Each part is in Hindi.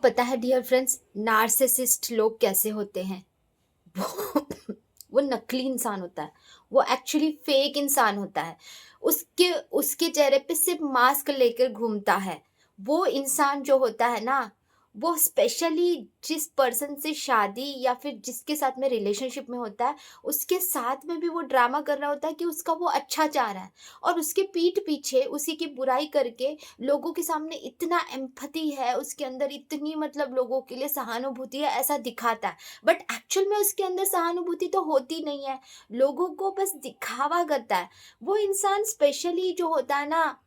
पता है डियर फ्रेंड्स, नार्सिसिस्ट लोग कैसे होते हैं। वो वो नकली इंसान होता है। वो एक्चुअली फेक इंसान होता है। उसके उसके चेहरे पे सिर्फ मास्क लेकर घूमता है। वो इंसान जो होता है ना, वो स्पेशली जिस पर्सन से शादी या फिर जिसके साथ में रिलेशनशिप में होता है, उसके साथ में भी वो ड्रामा कर रहा होता है कि उसका वो अच्छा चाह रहा है, और उसके पीठ पीछे उसी की बुराई करके लोगों के सामने इतना एम्पैथी है उसके अंदर, इतनी मतलब लोगों के लिए सहानुभूति है ऐसा दिखाता है। बट एक्चुअल में उसके अंदर सहानुभूति तो होती नहीं है, लोगों को बस दिखावा करता है। वो इंसान स्पेशली जो होता है ना,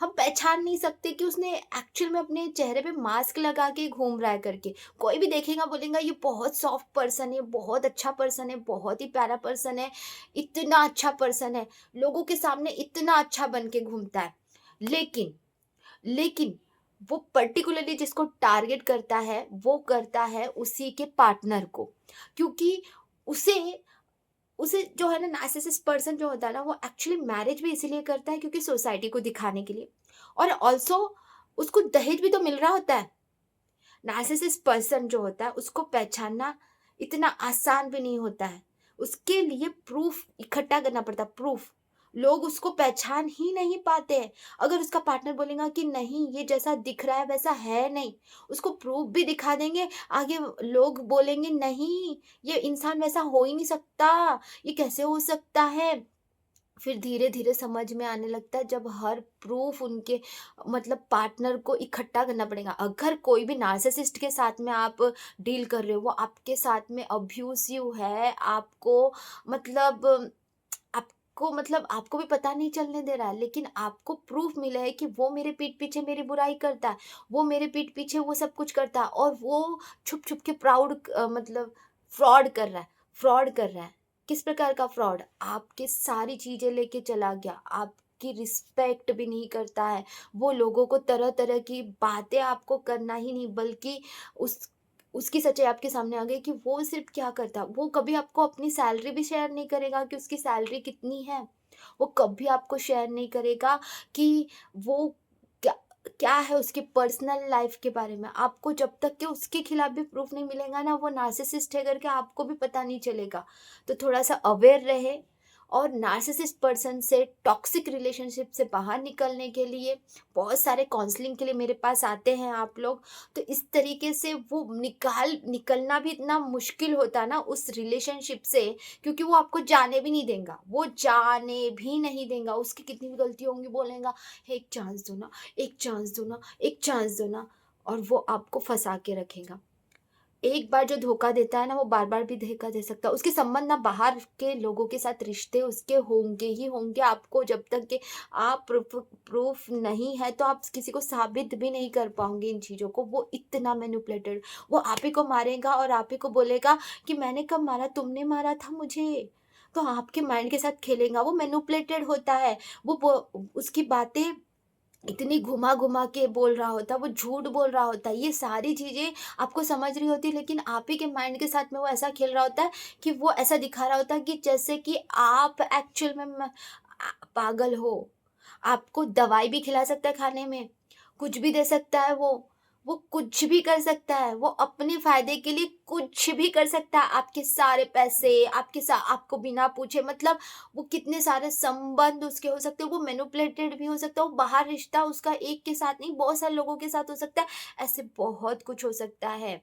हम पहचान नहीं सकते कि उसने एक्चुअल में अपने चेहरे पे मास्क लगा के घूम रहा है करके। कोई भी देखेगा बोलेगा ये बहुत सॉफ्ट पर्सन है, बहुत अच्छा पर्सन है, बहुत ही प्यारा पर्सन है, इतना अच्छा पर्सन है, लोगों के सामने इतना अच्छा बन के घूमता है। लेकिन लेकिन वो पर्टिकुलरली जिसको टारगेट करता है, वो करता है उसी के पार्टनर को। क्योंकि उसे उसे जो है ना, नार्सिसिस्ट पर्सन जो होता है ना, वो एक्चुअली मैरिज भी इसीलिए करता है क्योंकि सोसाइटी को दिखाने के लिए, और ऑल्सो उसको दहेज भी तो मिल रहा होता है। नार्सिसिस्ट पर्सन जो होता है उसको पहचानना इतना आसान भी नहीं होता है। उसके लिए प्रूफ इकट्ठा करना पड़ता है, प्रूफ। लोग उसको पहचान ही नहीं पाते हैं। अगर उसका पार्टनर बोलेगा कि नहीं ये जैसा दिख रहा है वैसा है नहीं, उसको प्रूफ भी दिखा देंगे, आगे लोग बोलेंगे नहीं, ये इंसान वैसा हो ही नहीं सकता, ये कैसे हो सकता है। फिर धीरे-धीरे समझ में आने लगता है जब हर प्रूफ़ उनके मतलब पार्टनर को इकट्ठा करना पड़ेगा। अगर कोई भी नार्सिसिस्ट के साथ में आप डील कर रहे हो, वो आपके साथ में अब्यूसिव है, आपको भी पता नहीं चलने दे रहा है, लेकिन आपको प्रूफ़ मिला है कि वो मेरे पीठ पीछे मेरी बुराई करता है, वो मेरे पीठ पीछे वो सब कुछ करता है, और वो छुप-छुप के मतलब फ्रॉड कर रहा है, फ्रॉड कर रहा है। किस प्रकार का फ्रॉड? आपकी सारी चीज़ें लेके चला गया, आपकी रिस्पेक्ट भी नहीं करता है, वो लोगों को तरह-तरह की बातें आपको करना ही नहीं, बल्कि उस उसकी सच्चाई आपके सामने आ गई कि वो सिर्फ़ क्या करता है, वो कभी आपको अपनी सैलरी भी शेयर नहीं करेगा कि उसकी सैलरी कितनी है। वो कभी आपको शेयर नहीं करेगा कि वो क्या क्या है उसकी पर्सनल लाइफ़ के बारे में। आपको जब तक कि उसके खिलाफ भी प्रूफ़ नहीं मिलेगा ना, वो नार्सिसिस्ट है करके आपको भी पता नहीं चलेगा। तो थोड़ा-सा अवेयर रहे, और नार्सिसिस्ट पर्सन से, टॉक्सिक रिलेशनशिप से बाहर निकलने के लिए बहुत सारे काउंसलिंग के लिए मेरे पास आते हैं आप लोग। तो इस तरीके से वो निकलना भी इतना मुश्किल होता है ना उस रिलेशनशिप से, क्योंकि वो आपको जाने भी नहीं देगा, वो जाने भी नहीं देगा। उसकी कितनी भी गलती होंगी, बोलेगा, "एक चांस दो ना, एक चांस दो ना, एक चांस दो ना", और वो आपको फँसा के रखेगा। एक बार जो धोखा देता है ना, वो बार-बार भी धोखा दे सकता है। उसके संबंध ना बाहर के लोगों के साथ रिश्ते उसके होंगे ही होंगे। आपको जब तक कि आप प्रूफ़ नहीं है, तो आप किसी को साबित भी नहीं कर पाओगे इन चीज़ों को। वो इतना मैनिपुलेटेड, वो आप ही को मारेगा और आप ही को बोलेगा कि मैंने कब मारा? तुमने मारा था मुझे। तो आपके माइंड के साथ खेलेगा। वो मैनिपुलेटेड होता है। वो उसकी बातें इतनी घुमा-घुमा के बोल रहा होता है, वो झूठ बोल रहा होता है, ये सारी चीज़ें आपको समझ रही होती है, लेकिन आप ही के माइंड के साथ में वो ऐसा खेल रहा होता है कि वो ऐसा दिखा रहा होता है कि जैसे कि आप एक्चुअल में पागल हो। आपको दवाई भी खिला सकता है खाने में, कुछ भी दे सकता है वो। वो कुछ भी कर सकता है, वो अपने फ़ायदे के लिए कुछ भी कर सकता है। आपके सारे पैसे, आपको बिना पूछे, मतलब वो कितने सारे संबंध उसके हो सकते हैं, वो मैनिपुलेटेड भी हो सकता है, वो बाहर रिश्ता उसका एक के साथ नहीं बहुत सारे लोगों के साथ हो सकता है, ऐसे बहुत कुछ हो सकता है।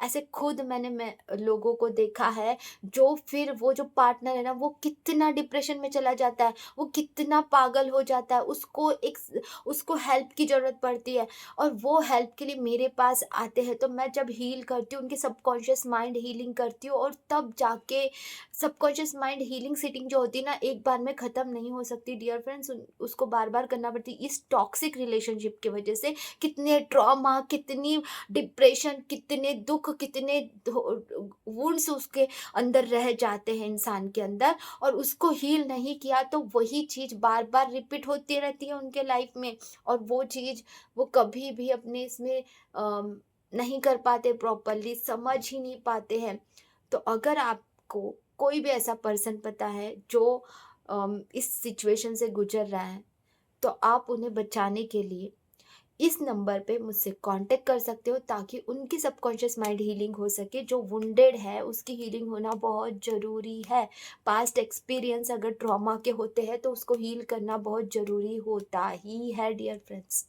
ऐसे खुद मैं लोगों को देखा है, जो फिर वो जो पार्टनर है ना, वो कितना डिप्रेशन में चला जाता है, वो कितना पागल हो जाता है, उसको हेल्प की ज़रूरत पड़ती है, और वो हेल्प के लिए मेरे पास आते हैं। तो मैं जब हील करती हूँ, उनके सबकॉन्शियस माइंड हीलिंग करती हूँ, और तब जाके सबकॉन्शियस माइंड हीलिंग सीटिंग जो होती है ना, एक बार में ख़त्म नहीं हो सकती डियर फ्रेंड्स, उसको बार-बार करना पड़ती है। इस टॉक्सिक रिलेशनशिप की वज़ह से कितने ट्रॉमा, कितनी डिप्रेशन, कितने दुःख, कितने वुंड्स उसके अंदर रह जाते हैं इंसान के अंदर, और उसको हील नहीं किया तो वही चीज़ बार-बार रिपीट होती रहती है उनके लाइफ में, और वो चीज़ वो कभी भी अपने इसमें नहीं कर पाते प्रॉपरली, समझ ही नहीं पाते हैं। तो अगर आपको कोई भी ऐसा पर्सन पता है जो इस सिचुएशन से गुज़र रहा है, तो आप उन्हें बचाने के लिए इस नंबर पे मुझसे कांटेक्ट कर सकते हो ताकि उनकी सबकॉन्शियस माइंड हीलिंग हो सके। जो वुंडेड है उसकी हीलिंग होना बहुत ज़रूरी है। पास्ट एक्सपीरियंस अगर ट्रॉमा के होते हैं तो उसको हील करना बहुत ज़रूरी होता ही है डियर फ्रेंड्स।